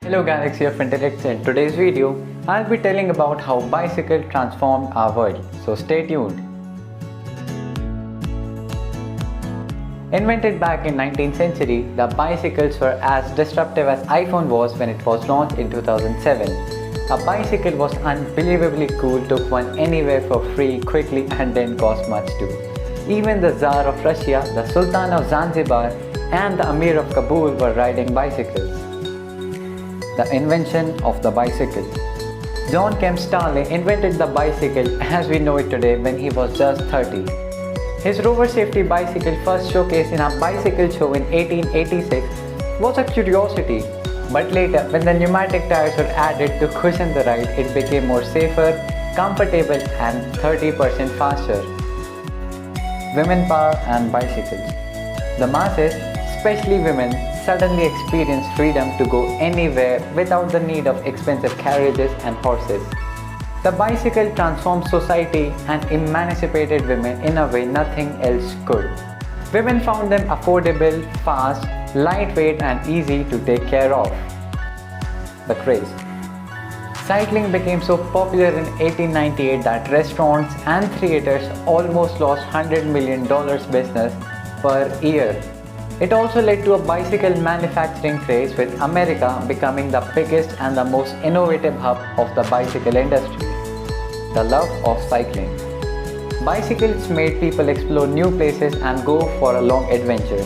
Hello Galaxy of Intellects. In today's video, I'll be telling about how bicycle transformed our world, so stay tuned. Invented back in 19th century, the bicycles were as disruptive as iPhone was when it was launched in 2007. A bicycle was unbelievably cool, took one anywhere for free, quickly and didn't cost much too. Even the Tsar of Russia, the Sultan of Zanzibar and the Amir of Kabul were riding bicycles. The invention of the bicycle. John Kemp Starley invented the bicycle as we know it today when he was just 30. His rover safety bicycle, first showcased in a bicycle show in 1886, was a curiosity, but later when the pneumatic tires were added to cushion the ride, it became more safer, comfortable and 30% faster. Women power and bicycles. The masses, especially women, suddenly experienced freedom to go anywhere without the need of expensive carriages and horses. The bicycle transformed society and emancipated women in a way nothing else could. Women found them affordable, fast, lightweight and easy to take care of. The craze. Cycling became so popular in 1898 that restaurants and theaters almost lost $100 million business per year. It also led to a bicycle manufacturing craze, with America becoming the biggest and the most innovative hub of the bicycle industry. The love of cycling. Bicycles made people explore new places and go for a long adventure.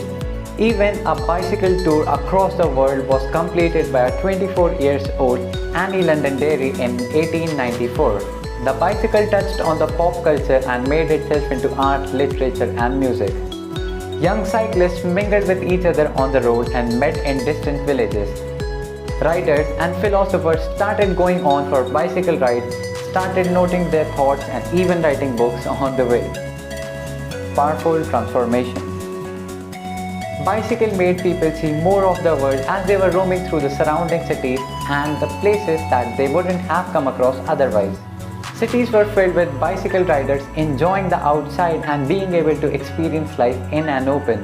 Even a bicycle tour across the world was completed by a 24-year-old Annie Londonderry in 1894. The bicycle touched on the pop culture and made itself into art, literature and music. Young cyclists mingled with each other on the road and met in distant villages. Writers and philosophers started going on for bicycle rides, started noting their thoughts and even writing books on the way. Powerful transformation. Bicycle made people see more of the world as they were roaming through the surrounding cities and the places that they wouldn't have come across otherwise. Cities were filled with bicycle riders enjoying the outside and being able to experience life in an open.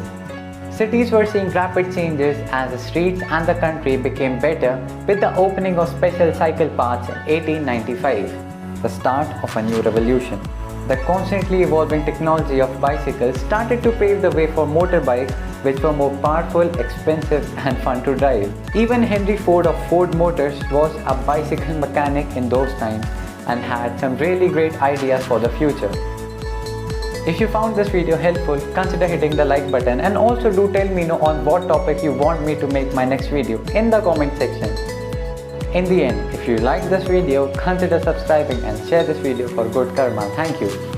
Cities were seeing rapid changes as the streets and the country became better with the opening of special cycle paths in 1895. The start of a new revolution. The constantly evolving technology of bicycles started to pave the way for motorbikes, which were more powerful, expensive and fun to drive. Even Henry Ford of Ford Motors was a bicycle mechanic in those times and had some really great ideas for the future. If you found this video helpful, consider hitting the like button and also do tell me on what topic you want me to make my next video in the comment section. In the end, if you like this video, consider subscribing and share this video for good karma. Thank you.